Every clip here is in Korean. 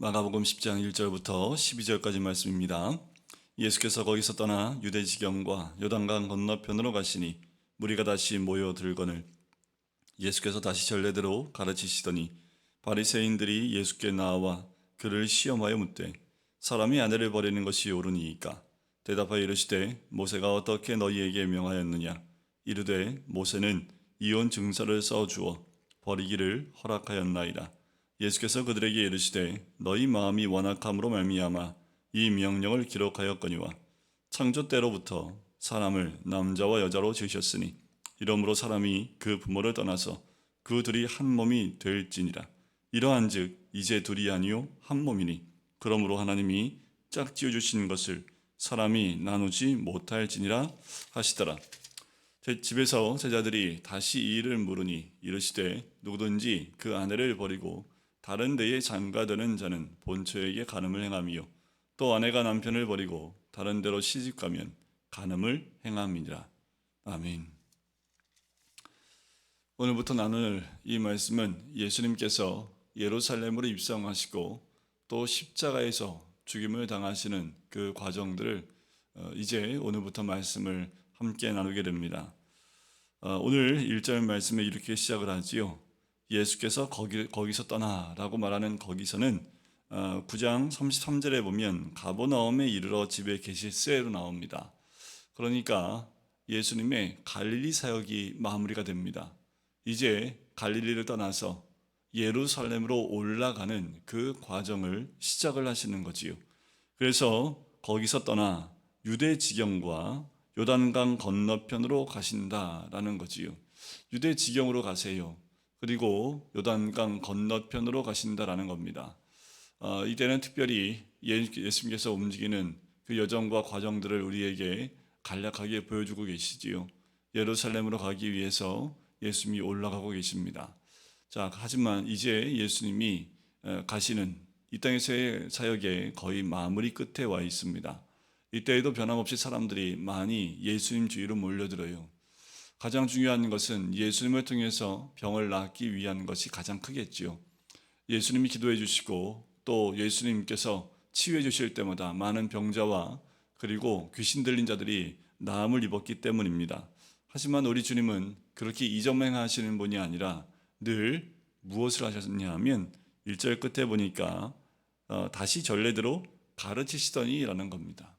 마가복음 10장 1절부터 12절까지 말씀입니다. 예수께서 거기서 떠나 유대 지경과 요단강 건너편으로 가시니 무리가 다시 모여들거늘 예수께서 다시 전례대로 가르치시더니 바리새인들이 예수께 나와 그를 시험하여 묻되 사람이 아내를 버리는 것이 옳으니이까 대답하여 이르시되 모세가 어떻게 너희에게 명하였느냐 이르되 모세는 이혼 증서를 써 주어 버리기를 허락하였나이다. 예수께서 그들에게 이르시되 너희 마음이 완악함으로 말미암아 이 명령을 기록하였거니와 창조 때로부터 사람을 남자와 여자로 지으셨으니 이러므로 사람이 그 부모를 떠나서 그 둘이 한 몸이 될지니라. 이러한즉 이제 둘이 아니요 한 몸이니 그러므로 하나님이 짝지어 주신 것을 사람이 나누지 못할지니라 하시더라. 제 집에서 제자들이 다시 이 일을 물으니 이르시되 누구든지 그 아내를 버리고 다른 데에 장가드는 자는 본처에게 간음을 행함이요 또 아내가 남편을 버리고 다른 데로 시집가면 간음을 행함이니라. 아멘. 오늘부터 나눌 이 말씀은 예수님께서 예루살렘으로 입성하시고 또 십자가에서 죽임을 당하시는 그 과정들을 이제 오늘부터 말씀을 함께 나누게 됩니다. 오늘 1절 말씀에 이렇게 시작을 하지요. 예수께서 거기서 떠나라고 말하는 거기서는 9장 33절에 보면 가버나움에 이르러 집에 계실새로 나옵니다. 그러니까 예수님의 갈릴리 사역이 마무리가 됩니다. 이제 갈릴리를 떠나서 예루살렘으로 올라가는 그 과정을 시작을 하시는 거지요. 그래서 거기서 떠나 유대 지경과 요단강 건너편으로 가신다라는 거지요. 유대 지경으로 가세요. 그리고 요단강 건너편으로 가신다라는 겁니다. 이때는 특별히 예수님께서 움직이는 그 여정과 과정들을 우리에게 간략하게 보여주고 계시지요. 예루살렘으로 가기 위해서 예수님이 올라가고 계십니다. 자, 하지만 이제 예수님이 가시는 이 땅에서의 사역의 거의 마무리 끝에 와 있습니다. 이때에도 변함없이 사람들이 많이 예수님 주위로 몰려들어요. 가장 중요한 것은 예수님을 통해서 병을 낫기 위한 것이 가장 크겠지요. 예수님이 기도해 주시고 또 예수님께서 치유해 주실 때마다 많은 병자와 그리고 귀신 들린 자들이 나음을 입었기 때문입니다. 하지만 우리 주님은 그렇게 이정맹하시는 분이 아니라 늘 무엇을 하셨냐 하면 1절 끝에 보니까 다시 전례대로 가르치시더니 라는 겁니다.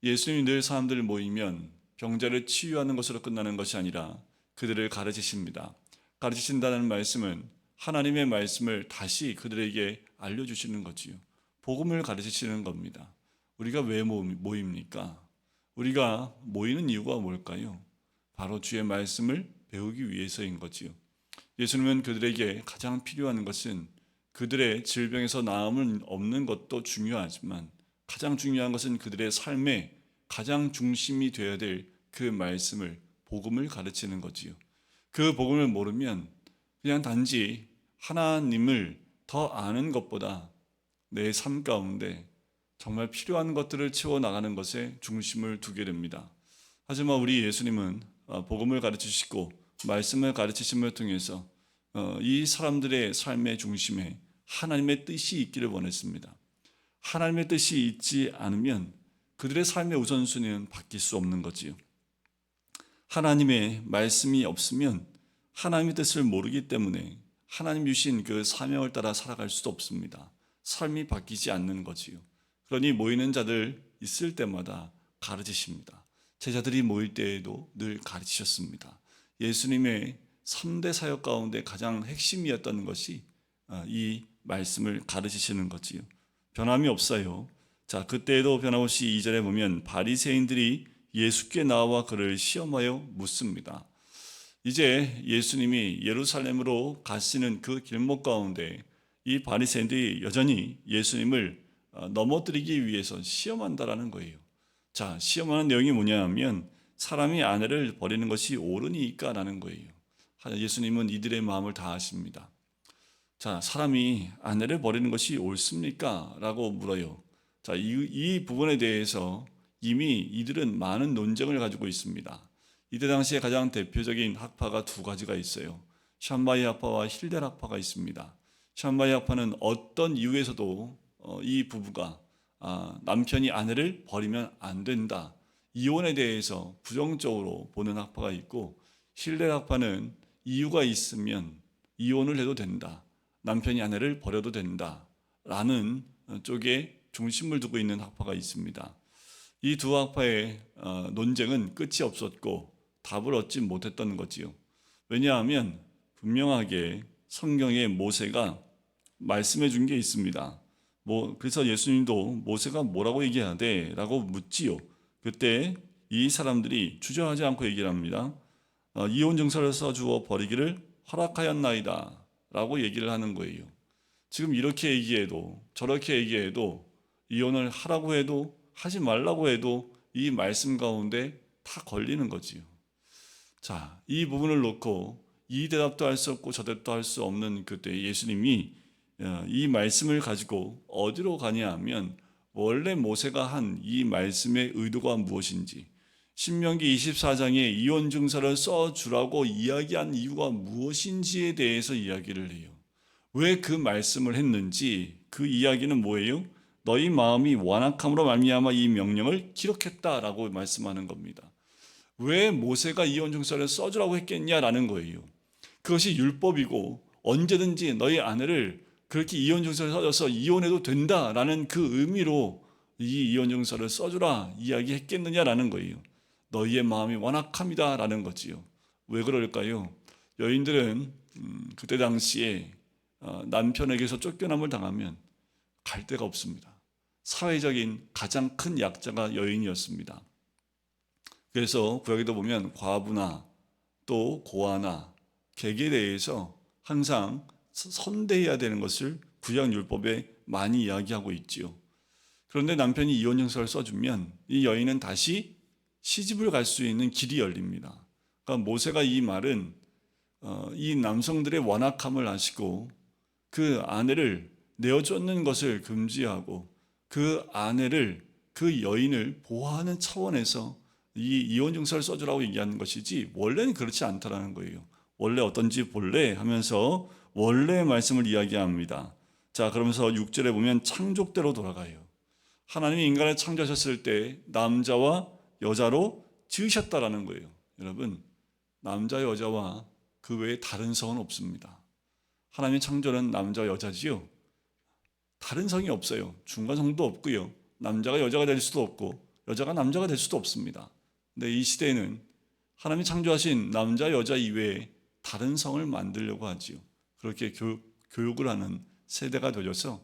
예수님이 늘 사람들 모이면 병자를 치유하는 것으로 끝나는 것이 아니라 그들을 가르치십니다. 가르치신다는 말씀은 하나님의 말씀을 다시 그들에게 알려주시는 거지요. 복음을 가르치시는 겁니다. 우리가 왜 모입니까? 우리가 모이는 이유가 뭘까요? 바로 주의 말씀을 배우기 위해서인 거지요. 예수님은 그들에게 가장 필요한 것은 그들의 질병에서 나음은 없는 것도 중요하지만 가장 중요한 것은 그들의 삶의 가장 중심이 되어야 될 그 말씀을, 복음을 가르치는 거지요. 그 복음을 모르면 그냥 단지 하나님을 더 아는 것보다 내 삶 가운데 정말 필요한 것들을 채워나가는 것에 중심을 두게 됩니다. 하지만 우리 예수님은 복음을 가르치시고 말씀을 가르치심을 통해서 이 사람들의 삶의 중심에 하나님의 뜻이 있기를 원했습니다. 하나님의 뜻이 있지 않으면 그들의 삶의 우선순위는 바뀔 수 없는 거지요. 하나님의 말씀이 없으면 하나님의 뜻을 모르기 때문에 하나님 주신 그 사명을 따라 살아갈 수도 없습니다. 삶이 바뀌지 않는 거지요. 그러니 모이는 자들 있을 때마다 가르치십니다. 제자들이 모일 때에도 늘 가르치셨습니다. 예수님의 3대 사역 가운데 가장 핵심이었던 것이 이 말씀을 가르치시는 거지요. 변함이 없어요. 자, 그때에도 변함없이 2절에 보면 바리새인들이 예수께 나와 그를 시험하여 묻습니다. 이제 예수님이 예루살렘으로 가시는 그 길목 가운데 이 바리새인들이 여전히 예수님을 넘어뜨리기 위해서 시험한다라는 거예요. 자, 시험하는 내용이 뭐냐 하면 사람이 아내를 버리는 것이 옳으니까 라는 거예요. 예수님은 이들의 마음을 다 아십니다. 자, 사람이 아내를 버리는 것이 옳습니까? 라고 물어요. 자, 이 부분에 대해서 이미 이들은 많은 논쟁을 가지고 있습니다. 이때 당시에 가장 대표적인 학파가 두 가지가 있어요. 샴바이 학파와 힐델 학파가 있습니다. 샴바이 학파는 어떤 이유에서도 이 부부가 남편이 아내를 버리면 안 된다. 이혼에 대해서 부정적으로 보는 학파가 있고, 힐렐 학파는 이유가 있으면 이혼을 해도 된다. 남편이 아내를 버려도 된다. 라는 쪽에 중심을 두고 있는 학파가 있습니다. 이 두 학파의 논쟁은 끝이 없었고 답을 얻지 못했던 거지요. 왜냐하면 분명하게 성경에 모세가 말씀해 준 게 있습니다. 그래서 예수님도 모세가 뭐라고 얘기하되? 라고 묻지요. 그때 이 사람들이 주저하지 않고 얘기를 합니다. 이혼 증서를 써주어 버리기를 허락하였나이다 라고 얘기를 하는 거예요. 지금 이렇게 얘기해도 저렇게 얘기해도 이혼을 하라고 해도 하지 말라고 해도 이 말씀 가운데 다 걸리는 거지요. 자, 이 부분을 놓고 이 대답도 할 수 없고 저 대답도 할 수 없는 그때 예수님이 이 말씀을 가지고 어디로 가냐 하면, 원래 모세가 한 이 말씀의 의도가 무엇인지, 신명기 24장에 이혼 증서를 써주라고 이야기한 이유가 무엇인지에 대해서 이야기를 해요. 왜 그 말씀을 했는지, 그 이야기는 뭐예요? 너희 마음이 완악함으로 말미암아 이 명령을 기록했다라고 말씀하는 겁니다. 왜 모세가 이혼 증서를 써주라고 했겠냐라는 거예요. 그것이 율법이고 언제든지 너희 아내를 그렇게 이혼 증서를 써줘서 이혼해도 된다라는 그 의미로 이 이혼 증서를 써주라 이야기했겠느냐라는 거예요. 너희의 마음이 완악합니다라는 거지요. 왜 그럴까요? 여인들은 그때 당시에 남편에게서 쫓겨남을 당하면 갈 데가 없습니다. 사회적인 가장 큰 약자가 여인이었습니다. 그래서 구약에도 보면 과부나 또 고아나 객에 대해서 항상 선대해야 되는 것을 구약 율법에 많이 이야기하고 있지요. 그런데 남편이 이혼 증서를 써주면 이 여인은 다시 시집을 갈 수 있는 길이 열립니다. 그러니까 모세가 이 말은 이 남성들의 완악함을 아시고 그 아내를 내어쫓는 것을 금지하고 그 아내를, 그 여인을 보호하는 차원에서 이 이혼 증서를 써주라고 얘기하는 것이지, 원래는 그렇지 않다라는 거예요. 원래 어떤지 볼래? 하면서 원래의 말씀을 이야기합니다. 자, 그러면서 6절에 보면 창조대로 돌아가요. 하나님이 인간을 창조하셨을 때 남자와 여자로 지으셨다라는 거예요. 여러분, 남자 여자와 그 외에 다른 성은 없습니다. 하나님의 창조는 남자와 여자지요. 다른 성이 없어요. 중간성도 없고요. 남자가 여자가 될 수도 없고 여자가 남자가 될 수도 없습니다. 근데 이 시대에는 하나님이 창조하신 남자 여자 이외에 다른 성을 만들려고 하지요. 그렇게 교육을 하는 세대가 되어서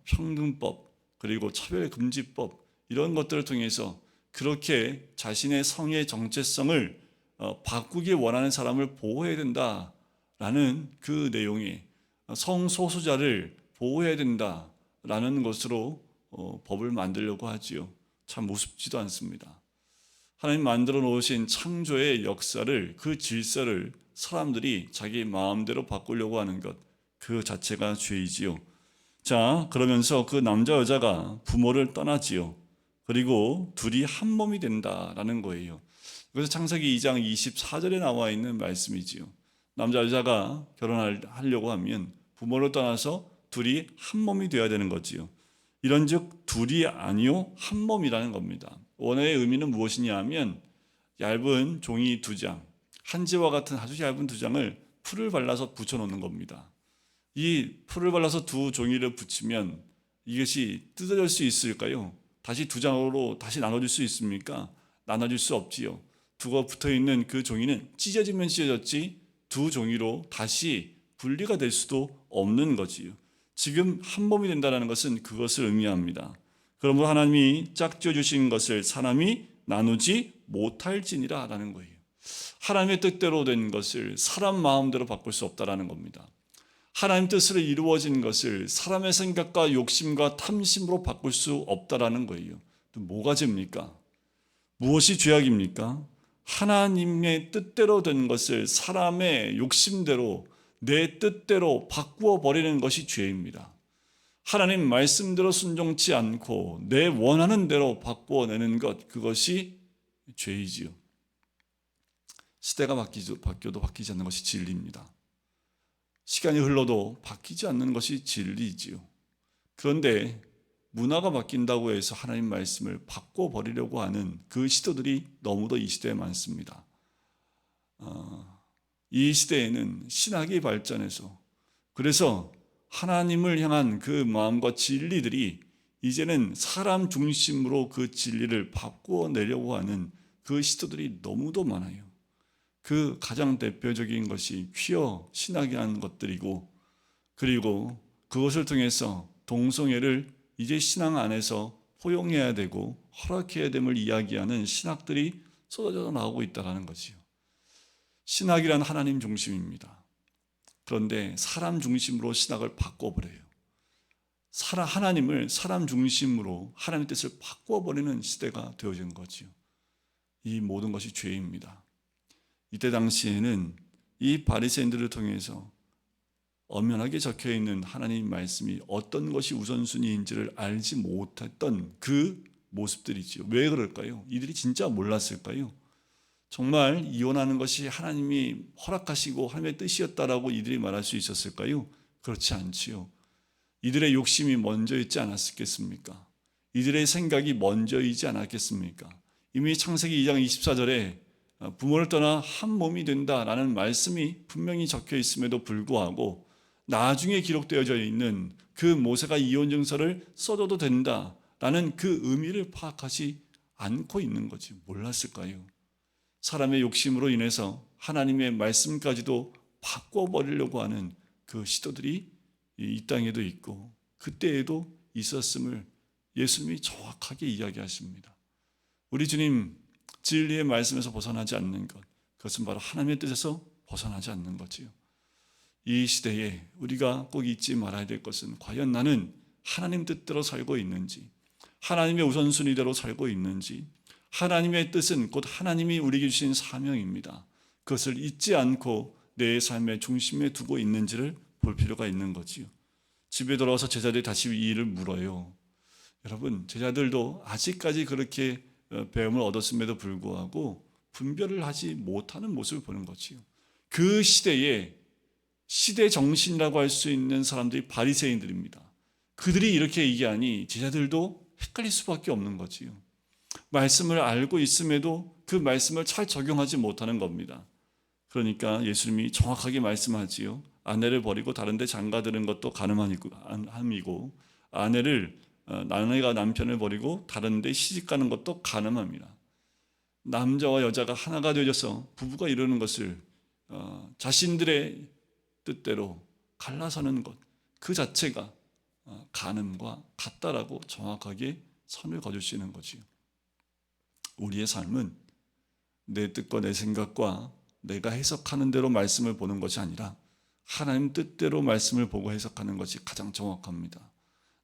평등법 그리고 차별금지법 이런 것들을 통해서 그렇게 자신의 성의 정체성을 바꾸길 원하는 사람을 보호해야 된다라는 그 내용의 성소수자를 보호해야 된다라는 것으로 법을 만들려고 하지요. 참 우습지도 않습니다. 하나님 만들어 놓으신 창조의 역사를, 그 질서를 사람들이 자기 마음대로 바꾸려고 하는 것, 그 자체가 죄이지요. 자, 그러면서 그 남자 여자가 부모를 떠나지요. 그리고 둘이 한 몸이 된다라는 거예요. 그래서 창세기 2장 24절에 나와 있는 말씀이지요. 남자 여자가 결혼하려고 하면 부모를 떠나서 둘이 한 몸이 되어야 되는 거지요. 이런즉 둘이 아니요 한 몸이라는 겁니다. 원어의 의미는 무엇이냐 하면, 얇은 종이 2장, 한지와 같은 아주 얇은 2장을 풀을 발라서 붙여놓는 겁니다. 이 풀을 발라서 두 종이를 붙이면 이것이 뜯어질 수 있을까요? 다시 2장으로 다시 나눠질 수 있습니까? 나눠질 수 없지요. 두가 붙어있는 그 종이는 찢어지면 찢어졌지 두 종이로 다시 분리가 될 수도 없는 거지요. 지금 한 몸이 된다는 것은 그것을 의미합니다. 그러므로 하나님이 짝지어 주신 것을 사람이 나누지 못할지니라 라는 거예요. 하나님의 뜻대로 된 것을 사람 마음대로 바꿀 수 없다라는 겁니다. 하나님 뜻으로 이루어진 것을 사람의 생각과 욕심과 탐심으로 바꿀 수 없다라는 거예요. 또 뭐가 죄입니까? 무엇이 죄악입니까? 하나님의 뜻대로 된 것을 사람의 욕심대로, 내 뜻대로 바꾸어 버리는 것이 죄입니다. 하나님 말씀대로 순종치 않고 내 원하는 대로 바꾸어내는 것, 그것이 죄이지요. 시대가 바뀌어도 바뀌지 않는 것이 진리입니다. 시간이 흘러도 바뀌지 않는 것이 진리지요. 그런데 문화가 바뀐다고 해서 하나님 말씀을 바꿔버리려고 하는 그 시도들이 너무도 이 시대에 많습니다. 이 시대에는 신학이 발전해서 그래서 하나님을 향한 그 마음과 진리들이 이제는 사람 중심으로 그 진리를 바꿔내려고 하는 그 시도들이 너무도 많아요. 그 가장 대표적인 것이 퀴어 신학이라는 것들이고, 그리고 그것을 통해서 동성애를 이제 신앙 안에서 포용해야 되고 허락해야 됨을 이야기하는 신학들이 쏟아져 나오고 있다는 거지요. 신학이란 하나님 중심입니다. 그런데 사람 중심으로 신학을 바꿔버려요. 하나님을 사람 중심으로 하나님의 뜻을 바꿔버리는 시대가 되어진 거지요. 이 모든 것이 죄입니다. 이때 당시에는 이 바리새인들을 통해서 엄연하게 적혀있는 하나님 말씀이 어떤 것이 우선순위인지를 알지 못했던 그 모습들이지요. 왜 그럴까요? 이들이 진짜 몰랐을까요? 정말 이혼하는 것이 하나님이 허락하시고 하나님의 뜻이었다라고 이들이 말할 수 있었을까요? 그렇지 않지요. 이들의 욕심이 먼저 있지 않았겠습니까? 이들의 생각이 먼저이지 않았겠습니까? 이미 창세기 2장 24절에 부모를 떠나 한 몸이 된다라는 말씀이 분명히 적혀 있음에도 불구하고 나중에 기록되어져 있는 그 모세가 이혼 증서를 써줘도 된다라는 그 의미를 파악하지 않고 있는 거지. 몰랐을까요? 사람의 욕심으로 인해서 하나님의 말씀까지도 바꿔버리려고 하는 그 시도들이 이 땅에도 있고 그때에도 있었음을 예수님이 정확하게 이야기하십니다. 우리 주님 진리의 말씀에서 벗어나지 않는 것, 그것은 바로 하나님의 뜻에서 벗어나지 않는 거지요. 이 시대에 우리가 꼭 잊지 말아야 될 것은 과연 나는 하나님 뜻대로 살고 있는지, 하나님의 우선순위대로 살고 있는지, 하나님의 뜻은 곧 하나님이 우리에게 주신 사명입니다. 그것을 잊지 않고 내 삶의 중심에 두고 있는지를 볼 필요가 있는 거지요. 집에 돌아와서 제자들이 다시 이 일을 물어요. 여러분, 제자들도 아직까지 그렇게 배움을 얻었음에도 불구하고 분별을 하지 못하는 모습을 보는 거지요. 그 시대에 시대 정신이라고 할 수 있는 사람들이 바리새인들입니다. 그들이 이렇게 얘기하니 제자들도 헷갈릴 수밖에 없는 거지요. 말씀을 알고 있음에도 그 말씀을 잘 적용하지 못하는 겁니다. 그러니까 예수님이 정확하게 말씀하지요. 아내를 버리고 다른 데 장가드는 것도 가늠이고 아내가 남편을 버리고 다른 데 시집가는 것도 가늠합니다. 남자와 여자가 하나가 되어져서 부부가 이루는 것을 자신들의 뜻대로 갈라서는 것, 그 자체가 간음과 같다라고 정확하게 선을 그어주시는 거지요. 우리의 삶은 내 뜻과 내 생각과 내가 해석하는 대로 말씀을 보는 것이 아니라 하나님 뜻대로 말씀을 보고 해석하는 것이 가장 정확합니다.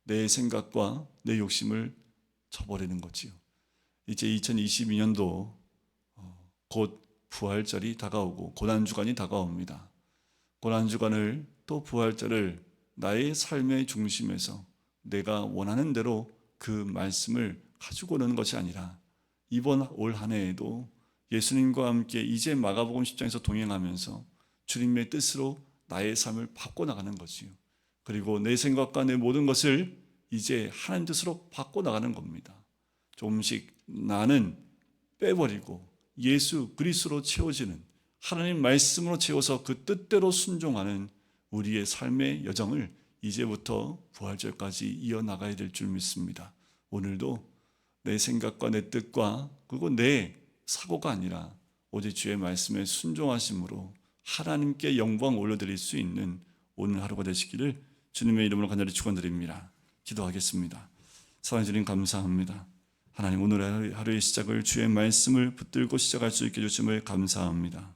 내 생각과 내 욕심을 저버리는 거지요. 이제 2022년도 곧 부활절이 다가오고 고난주간이 다가옵니다. 고난주간을 또 부활절을 나의 삶의 중심에서 내가 원하는 대로 그 말씀을 가지고 오는 것이 아니라 이번 올 한 해에도 예수님과 함께 이제 마가복음 10장에서 동행하면서 주님의 뜻으로 나의 삶을 바꿔나가는 거지요. 그리고 내 생각과 내 모든 것을 이제 하나님 뜻으로 바꿔나가는 겁니다. 조금씩 나는 빼버리고 예수 그리스도로 채워지는, 하나님 말씀으로 채워서 그 뜻대로 순종하는 우리의 삶의 여정을 이제부터 부활절까지 이어나가야 될 줄 믿습니다. 오늘도 내 생각과 내 뜻과 그리고 내 사고가 아니라 오직 주의 말씀에 순종하심으로 하나님께 영광 올려드릴 수 있는 오늘 하루가 되시기를 주님의 이름으로 간절히 축원드립니다. 기도하겠습니다. 사랑해 주님 감사합니다. 하나님, 오늘 하루의 시작을 주의 말씀을 붙들고 시작할 수 있게 해주심을 감사합니다.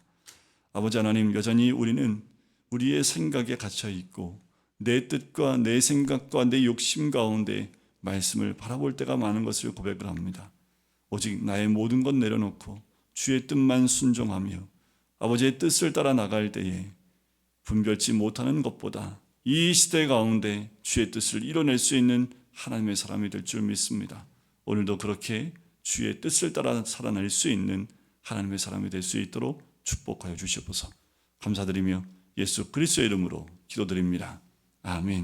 아버지 하나님, 여전히 우리는 우리의 생각에 갇혀 있고 내 뜻과 내 생각과 내 욕심 가운데 말씀을 바라볼 때가 많은 것을 고백을 합니다. 오직 나의 모든 것 내려놓고 주의 뜻만 순종하며 아버지의 뜻을 따라 나갈 때에 분별치 못하는 것보다 이 시대 가운데 주의 뜻을 이뤄낼 수 있는 하나님의 사람이 될 줄 믿습니다. 오늘도 그렇게 주의 뜻을 따라 살아낼 수 있는 하나님의 사람이 될 수 있도록 축복하여 주시옵소서. 감사드리며 예수 그리스도의 이름으로 기도드립니다. 아멘.